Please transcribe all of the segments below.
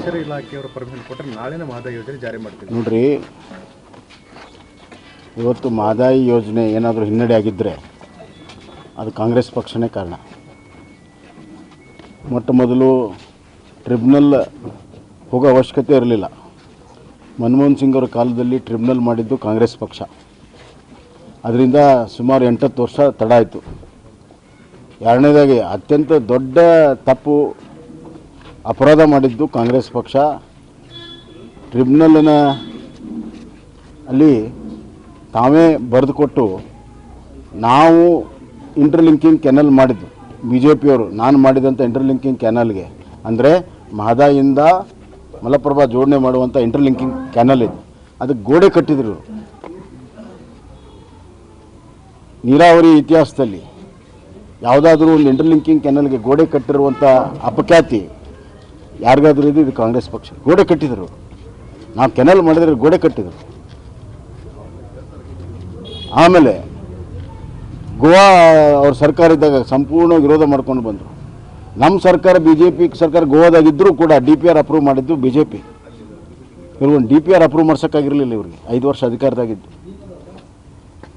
ಪರಿಸರ ಇಲಾಖೆಯವರ ಪರ್ಮಿಷನ್ ಕೊಟ್ಟರೆ ನಾಳೆನೇ ಮಹದಾಯಿ ಯೋಜನೆ ಜಾರಿ ಮಾಡ್ತೀವಿ ನೋಡ್ರಿ. ಇವತ್ತು ಮಹದಾಯಿ ಯೋಜನೆ ಏನಾದರೂ ಹಿನ್ನಡೆ ಆಗಿದ್ದರೆ ಅದು ಕಾಂಗ್ರೆಸ್ ಪಕ್ಷನೇ ಕಾರಣ. ಮೊಟ್ಟ ಮೊದಲು ಟ್ರಿಬ್ಯುನಲ್ ಹೋಗೋ ಅವಶ್ಯಕತೆ ಇರಲಿಲ್ಲ. ಮನಮೋಹನ್ ಸಿಂಗ್ ಅವರ ಕಾಲದಲ್ಲಿ ಟ್ರಿಬ್ಯುನಲ್ ಮಾಡಿದ್ದು ಕಾಂಗ್ರೆಸ್ ಪಕ್ಷ. ಅದರಿಂದ ಸುಮಾರು 8-10 ವರ್ಷ ತಡ ಆಯಿತು. ಎರಡನೇದಾಗಿ ಅತ್ಯಂತ ದೊಡ್ಡ ತಪ್ಪು ಅಪರಾಧ ಮಾಡಿದ್ದು ಕಾಂಗ್ರೆಸ್ ಪಕ್ಷ. ಟ್ರಿಬ್ಯುನಲಿನ ಅಲ್ಲಿ ತಾವೇ ಬರೆದುಕೊಟ್ಟು ನಾವು ಇಂಟರ್ಲಿಂಕಿಂಗ್ ಕೆನಲ್ ಮಾಡಿದ್ದು ಬಿ ಜೆ ಪಿಯವರು. ನಾನು ಮಾಡಿದಂಥ ಇಂಟರ್ಲಿಂಕಿಂಗ್ ಕೆನಲ್ಗೆ ಅಂದರೆ ಮಹದಾಯಿಯಿಂದ ಮಲಪ್ರಭಾ ಜೋಡಣೆ ಮಾಡುವಂಥ ಇಂಟರ್ಲಿಂಕಿಂಗ್ ಕೆನಲ್ ಇದು. ಅದಕ್ಕೆ ಗೋಡೆ ಕಟ್ಟಿದ್ರು. ನೀರಾವರಿ ಇತಿಹಾಸದಲ್ಲಿ ಯಾವುದಾದ್ರೂ ಒಂದು ಇಂಟರ್ಲಿಂಕಿಂಗ್ ಕೆನಲ್ಗೆ ಗೋಡೆ ಕಟ್ಟಿರುವಂಥ ಅಪಖ್ಯಾತಿ ಯಾರಿಗಾದ್ರೂ ಇದು ಕಾಂಗ್ರೆಸ್ ಪಕ್ಷ. ಗೋಡೆ ಕಟ್ಟಿದರು. ನಾವು ಕೆನಲ್ ಮಾಡಿದರೆ ಗೋಡೆ ಕಟ್ಟಿದರು. ಆಮೇಲೆ ಗೋವಾ ಅವ್ರ ಸರ್ಕಾರ ಇದ್ದಾಗ ಸಂಪೂರ್ಣ ವಿರೋಧ ಮಾಡ್ಕೊಂಡು ಬಂದರು. ನಮ್ಮ ಸರ್ಕಾರ ಬಿ ಜೆ ಪಿ ಸರ್ಕಾರ ಗೋವಾದಾಗಿದ್ದರೂ ಕೂಡ DPR ಅಪ್ರೂವ್ ಮಾಡಿದ್ದು ಬಿ ಜೆ ಪಿ. ಇವ್ರು ಒಂದು DPR ಅಪ್ರೂವ್ ಮಾಡ್ಸೋಕ್ಕಾಗಿರಲಿಲ್ಲ. ಇವ್ರಿಗೆ 5 ವರ್ಷ ಅಧಿಕಾರದಾಗಿದ್ದು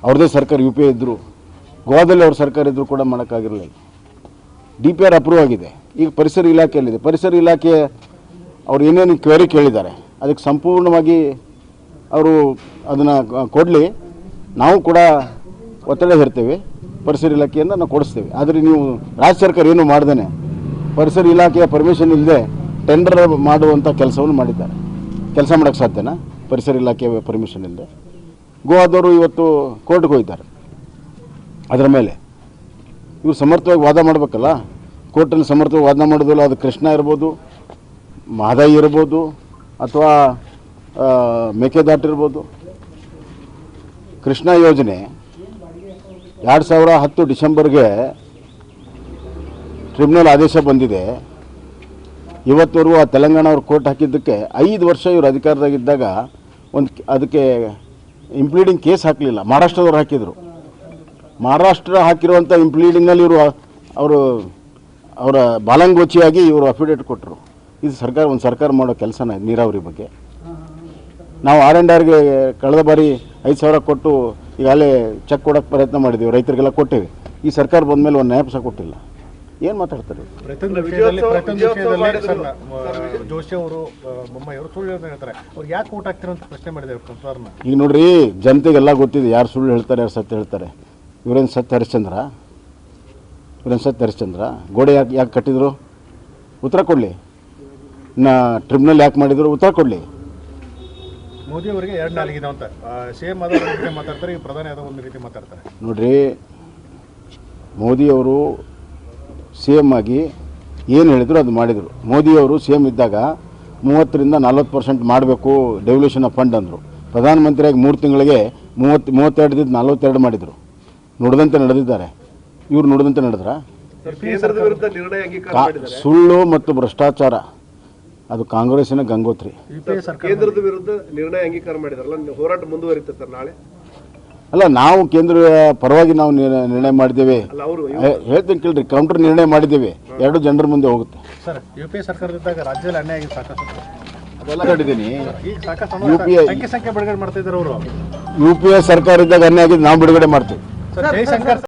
ಅವ್ರದ್ದೇ ಸರ್ಕಾರ UPA ಇದ್ದರು. ಗೋವಾದಲ್ಲಿ ಅವ್ರ ಸರ್ಕಾರ ಇದ್ದರೂ ಕೂಡ ಮಾಡೋಕ್ಕಾಗಿರಲಿಲ್ಲ. DPR ಅಪ್ರೂವ್ ಆಗಿದೆ. ಈಗ ಪರಿಸರ ಇಲಾಖೆಯಲ್ಲಿದೆ. ಪರಿಸರ ಇಲಾಖೆ ಅವ್ರು ಏನೇನು ಕ್ವೆರಿ ಕೇಳಿದ್ದಾರೆ ಅದಕ್ಕೆ ಸಂಪೂರ್ಣವಾಗಿ ಅವರು ಅದನ್ನು ಕೊಡಲಿ. ನಾವು ಕೂಡ ಒತ್ತಡ ಹೇರ್ತೇವೆ. ಪರಿಸರ ಇಲಾಖೆಯನ್ನು ನಾವು ಕೊಡಿಸ್ತೇವೆ. ಆದರೆ ನೀವು ರಾಜ್ಯ ಸರ್ಕಾರ ಏನು ಮಾಡ್ದೇನೆ ಪರಿಸರ ಇಲಾಖೆಯ ಪರ್ಮಿಷನ್ ಇಲ್ಲದೆ ಟೆಂಡರ್ ಮಾಡುವಂಥ ಕೆಲಸವನ್ನು ಮಾಡಿದ್ದಾರೆ. ಕೆಲಸ ಮಾಡೋಕ್ಕೆ ಸಾಧ್ಯನಾ ಪರಿಸರ ಇಲಾಖೆಯ ಪರ್ಮಿಷನ್ ಇಲ್ಲದೆ? ಗೋವಾದವರು ಇವತ್ತು ಕೋರ್ಟ್ಗೆ ಹೋಗಿದ್ದಾರೆ. ಅದರ ಮೇಲೆ ಇವರು ಸಮರ್ಥವಾಗಿ ವಾದ ಮಾಡಬೇಕಲ್ಲ. ಕೋರ್ಟಲ್ಲಿ ಸಮರ್ಥವಾಗಿ ವಾದ ಮಾಡೋದಿಲ್ಲ. ಅದು ಕೃಷ್ಣ ಇರ್ಬೋದು, ಮಹದಾಯಿ ಇರ್ಬೋದು, ಅಥವಾ ಮೇಕೆದಾಟು ಇರ್ಬೋದು. ಕೃಷ್ಣ ಯೋಜನೆ 2010 ಡಿಸೆಂಬರ್ಗೆ ಟ್ರಿಬ್ಯುನಲ್ ಆದೇಶ ಬಂದಿದೆ. ಇವತ್ತವರೆಗೂ ಆ ತೆಲಂಗಾಣ ಅವ್ರು ಕೋರ್ಟ್ ಹಾಕಿದ್ದಕ್ಕೆ 5 ವರ್ಷ ಇವರು ಅಧಿಕಾರದಾಗಿದ್ದಾಗ ಅದಕ್ಕೆ ಇಂಪ್ಲೀಡಿಂಗ್ ಕೇಸ್ ಹಾಕಲಿಲ್ಲ. ಮಹಾರಾಷ್ಟ್ರದವ್ರು ಹಾಕಿದರು. ಮಹಾರಾಷ್ಟ್ರ ಹಾಕಿರುವಂಥ ಇಂಪ್ಲೀಡಿಂಗಲ್ಲಿ ಅವರು ಅವರ ಬಾಲಂಗೋಚಿಯಾಗಿ ಇವರು ಅಫಿಡೇಟ್ ಕೊಟ್ಟರು. ಇದು ಸರ್ಕಾರ ಮಾಡೋ ಕೆಲಸನ ನೀರಾವರಿ ಬಗ್ಗೆ. ನಾವು R&Rಗೆ ಕಳೆದ ಬಾರಿ 5,000 ಕೊಟ್ಟು ಈಗಾಗಲೇ ಚೆಕ್ ಕೊಡೋಕ್ಕೆ ಪ್ರಯತ್ನ ಮಾಡಿದ್ದೀವಿ. ರೈತರಿಗೆಲ್ಲ ಕೊಟ್ಟೇವೆ. ಈ ಸರ್ಕಾರ ಬಂದ ಮೇಲೆ ಒಂದು ನ್ಯಾಯ ಕೊಟ್ಟಿಲ್ಲ. ಏನು ಮಾತಾಡ್ತಾರೆ? ಜೋಶಿ ಅವರು ಬೊಮ್ಮಾಯಿಯವರು ಸುಳ್ಳು ಹೇಳ್ತಾರೆ. ಅವ್ರು ಯಾಕೆ ಊಟ ಆಗ್ತಾರೆ ಅಂತ ಪ್ರಶ್ನೆ ಮಾಡಿದ್ದೇವೆ ಸರ್ನ. ಈಗ ನೋಡ್ರಿ, ಜನತೆಗೆಲ್ಲ ಗೊತ್ತಿದೆ ಯಾರು ಸುಳ್ಳು ಹೇಳ್ತಾರೆ, ಯಾರು ಸತ್ಯ ಹೇಳ್ತಾರೆ. ಇವರೇನು ಸತ್ಯ ಹರಿಶ್ಚಂದ್ರ ಗೋಡೆ ಯಾಕೆ ಕಟ್ಟಿದ್ರು? ಉತ್ತರ ಕೊಡಲಿ. ಟ್ರಿಬ್ಯುನಲ್ ಯಾಕೆ ಮಾಡಿದ್ರು? ಉತ್ತರ ಕೊಡಲಿ. ಮೋದಿ ಅವರಿಗೆ 2 ನಾಲಿಗೆ ಅಂತ ಸೇಮ್ ಅದ ಒಂದು ರೀತಿ ಮಾತಾಡ್ತಾರೆ, ಈಗ ಪ್ರಧಾನಿ ಅದ ಒಂದು ರೀತಿ ಮಾತಾಡ್ತಾರೆ. ನೋಡ್ರಿ, ಮೋದಿಯವರು CM ಆಗಿ ಏನು ಹೇಳಿದ್ರು ಅದು ಮಾಡಿದರು. ಮೋದಿಯವರು CM ಇದ್ದಾಗ 30-40% ಮಾಡಬೇಕು ಡೆವಲ್ಯೂಷನ್ ಆಫ್ ಫಂಡ್ ಅಂದರು. ಪ್ರಧಾನಮಂತ್ರಿಯಾಗಿ 3 ತಿಂಗಳಿಗೆ 32 42 ಮಾಡಿದರು. ನುಡಿದಂತೆ ನಡೆದಿದ್ದಾರೆ. ಇವ್ರು ನುಡಿದಂತೆ ನಡೆದ್ರ? ಸುಳ್ಳು ಮತ್ತು ಭ್ರಷ್ಟಾಚಾರ ಅದು ಕಾಂಗ್ರೆಸ್ಸಿನ ಗಂಗೋತ್ರಿ. ಕೇಂದ್ರದ ವಿರುದ್ಧ ನಿರ್ಣಯ ಅಂಗೀಕಾರ ಮಾಡಿದಾರಲ್ಲ, ಹೋರಾಟ ಮುಂದುವರಿತಾರೆ ನಾಳೆ? ಅಲ್ಲ, ನಾವು ಕೇಂದ್ರ ಪರವಾಗಿ ನಾವು ನಿರ್ಣಯ ಮಾಡಿದ್ದೇವೆ. ಹೇಳ್ತೀನಿ ಕೇಳ್ರಿ, ಕೌಂಟರ್ ನಿರ್ಣಯ ಮಾಡಿದ್ದೇವೆ. 2 ಜನರ ಮುಂದೆ ಹೋಗುತ್ತೆ. ಸರ್, UPA ಸರ್ಕಾರದಿದ್ದಾಗ ರಾಜ್ಯದಲ್ಲಿ ಅನ್ಯಾಯ ಆಗಿದೆ ಸಾಕಷ್ಟು. ಅದೆಲ್ಲ ಹೇಳಿದ್ದೀನಿ. ಈಗ ಸಾಕಷ್ಟು ಸಂಖ್ಯೆ ಬಿಡುಗಡೆ ಮಾಡ್ತಾ ಇದ್ದಾರೆ ಅವರು. UPA ಸರ್ಕಾರ ಇದ್ದಾಗ ಅನ್ಯಾಯ ಆಗಿದೆ, ನಾವು ಬಿಡುಗಡೆ ಮಾಡ್ತೀವಿ. ಜೈಶಂಕರ್